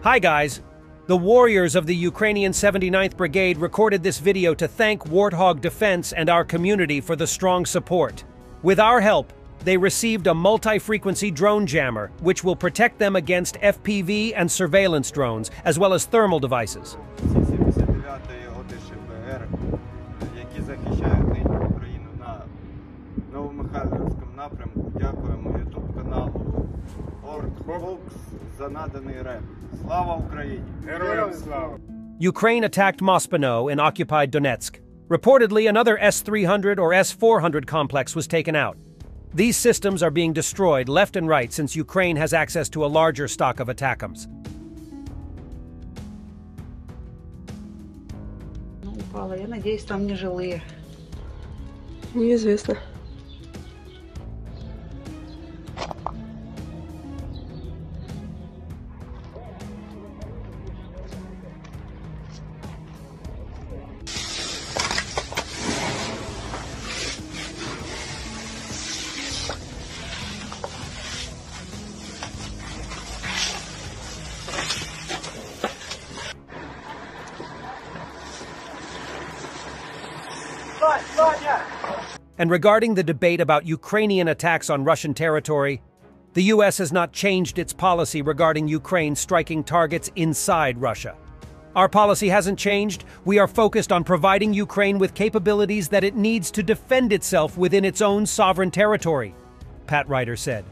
Hi guys! The warriors of the Ukrainian 79th Brigade recorded this video to thank Warthog Defense and our community for the strong support. With our help, they received a multi-frequency drone jammer, which will protect them against FPV and surveillance drones, as well as thermal devices. Ukraine attacked Mospino in occupied Donetsk. Reportedly, another S-300 or S-400 complex was taken out. These systems are being destroyed left and right since Ukraine has access to a larger stock of Atacms. Я надеюсь, там не жилые. Неизвестно. And regarding the debate about Ukrainian attacks on Russian territory, the US has not changed its policy regarding Ukraine striking targets inside Russia. Our policy hasn't changed. We are focused on providing Ukraine with capabilities that it needs to defend itself within its own sovereign territory, Pat Ryder said.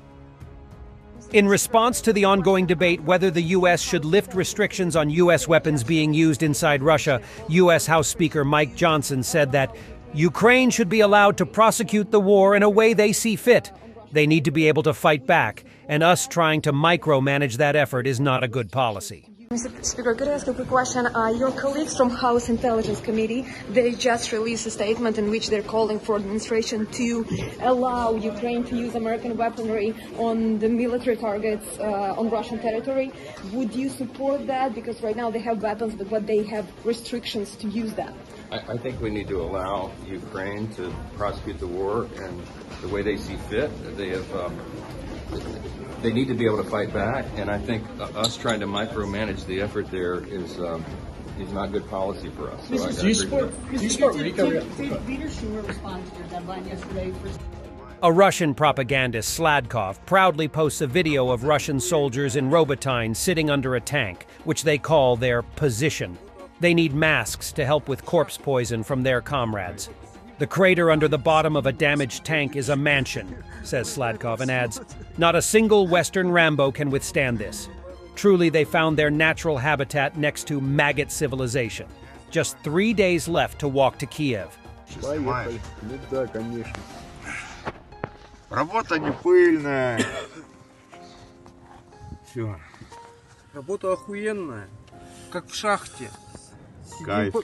In response to the ongoing debate whether the US should lift restrictions on US weapons being used inside Russia, US House Speaker Mike Johnson said that Ukraine should be allowed to prosecute the war in a way they see fit. They need to be able to fight back, and us trying to micromanage that effort is not a good policy. Mr. Speaker, could I ask a quick question? Your colleagues from House Intelligence Committee, they just released a statement in which they're calling for administration to allow Ukraine to use American weaponry on the military targets on Russian territory. Would you support that? Because right now they have weapons, but they have restrictions to use that. I think we need to allow Ukraine to prosecute the war and the way they see fit. They need to be able to fight back, and I think us trying to micromanage the effort there is not good policy for us. So Did Leader Schumer respond to your deadline yesterday? A Russian propagandist, Sladkov, proudly posts a video of Russian soldiers in Robotyne sitting under a tank, which they call their position. They need masks to help with corpse poison from their comrades. The crater under the bottom of a damaged tank is a mansion, says Sladkov, and adds, not a single Western Rambo can withstand this. Truly, they found their natural habitat next to maggot civilization. Just 3 days left to walk to Kiev. Работа не пыльная. Всё. Работа охуенная, как в шахте.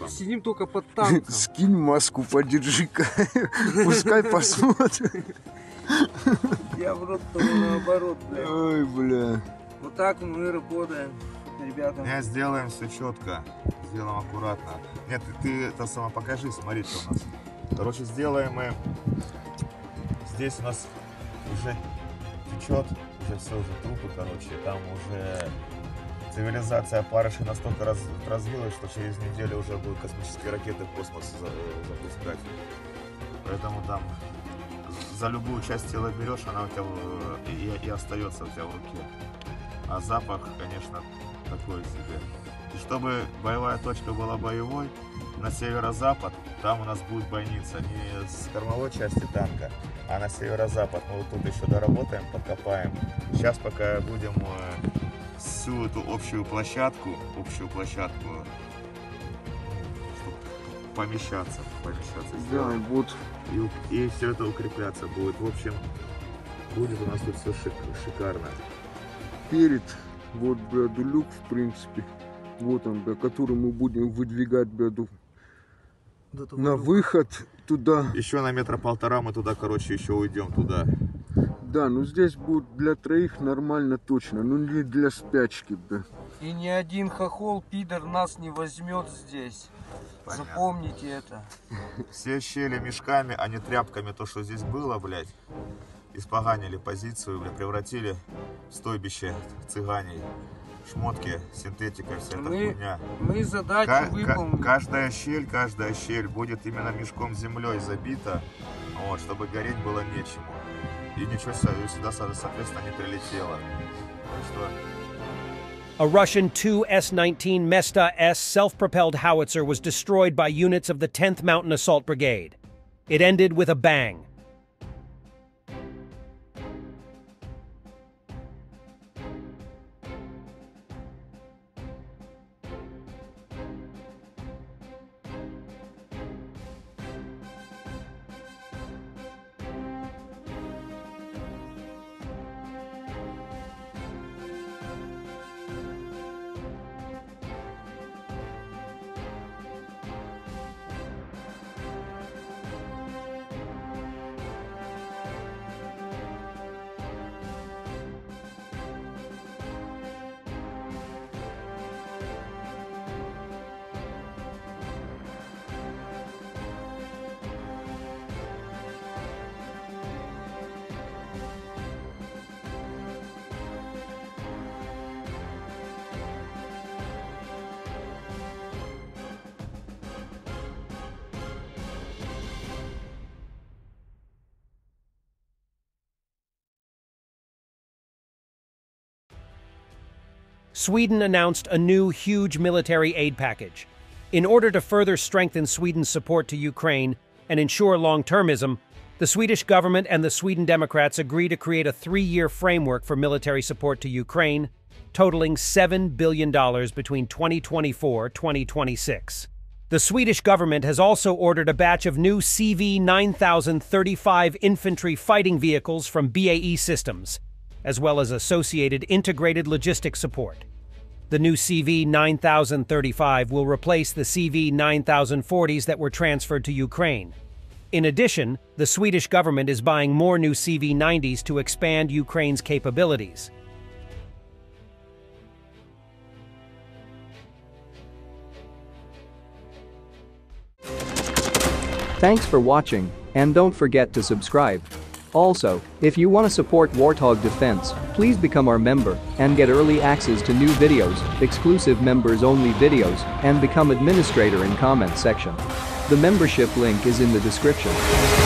Сидим только под танком. Скинь маску, подержи-ка, пускай посмотрит. Я в рот наоборот, бля. Ой, бля. Вот так мы работаем, ребята. Не, сделаем все четко, сделаем аккуратно. Нет, ты это сама покажи, смотри, что у нас. Короче, сделаем мы. Здесь у нас уже течет, уже все, уже трупы, короче, там уже цивилизация Парыши настолько развилась, что через неделю уже будут космические ракеты в космос запускать. Поэтому там за любую часть тела берешь, она у тебя и остается у тебя в руке. А запах, конечно, такой себе. И чтобы боевая точка была боевой, на северо-запад, там у нас будет бойница не с кормовой части танка, а на северо-запад. Мы вот тут еще доработаем, подкопаем. Сейчас пока будем всю эту общую площадку, чтобы помещаться Да, вот. И все это укрепляться будет. В общем, будет у нас тут все шикарно. Перед, вот, бляду, люк, в принципе, вот он, бля, который мы будем выдвигать, бляду, на выход туда. Еще на 1,5 метра мы туда, короче, еще уйдем туда. Да, ну здесь будет для троих нормально точно, ну не для спячки, бля. И ни один хохол, пидор, нас не возьмет здесь. Понятно. Запомните это. Все щели мешками, а не тряпками, то, что здесь было, блядь. Испоганили позицию, бля, превратили в стойбище цыганей. шмотки, синтетика, вся эта хуйня. Мы задачу выполнили. Каждая щель будет именно мешком с землей забита, вот, чтобы гореть было нечему. И ничего сюда, соответственно, не прилетело. Так что... A Russian Tu-S-19 Mesta-S self-propelled howitzer was destroyed by units of the 10th Mountain Assault Brigade. It ended with a bang. Sweden announced a new huge military aid package. In order to further strengthen Sweden's support to Ukraine and ensure long-termism, the Swedish government and the Sweden Democrats agreed to create a 3-year framework for military support to Ukraine, totaling $7 billion between 2024-2026. The Swedish government has also ordered a batch of new CV-9035 infantry fighting vehicles from BAE Systems, as well as associated integrated logistics support. The new CV-9035 will replace the CV-9040s that were transferred to Ukraine. In addition, the Swedish government is buying more new CV-90s to expand Ukraine's capabilities. Thanks for watching, and don't forget to subscribe. Also, if you want to support Warthog Defense, please become our member and get early access to new videos, exclusive members-only videos, and become administrator in comment section. The membership link is in the description. Rescues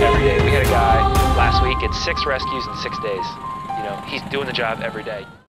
every day. We had a guy last week at 6 rescues in 6 days. You know, he's doing the job every day.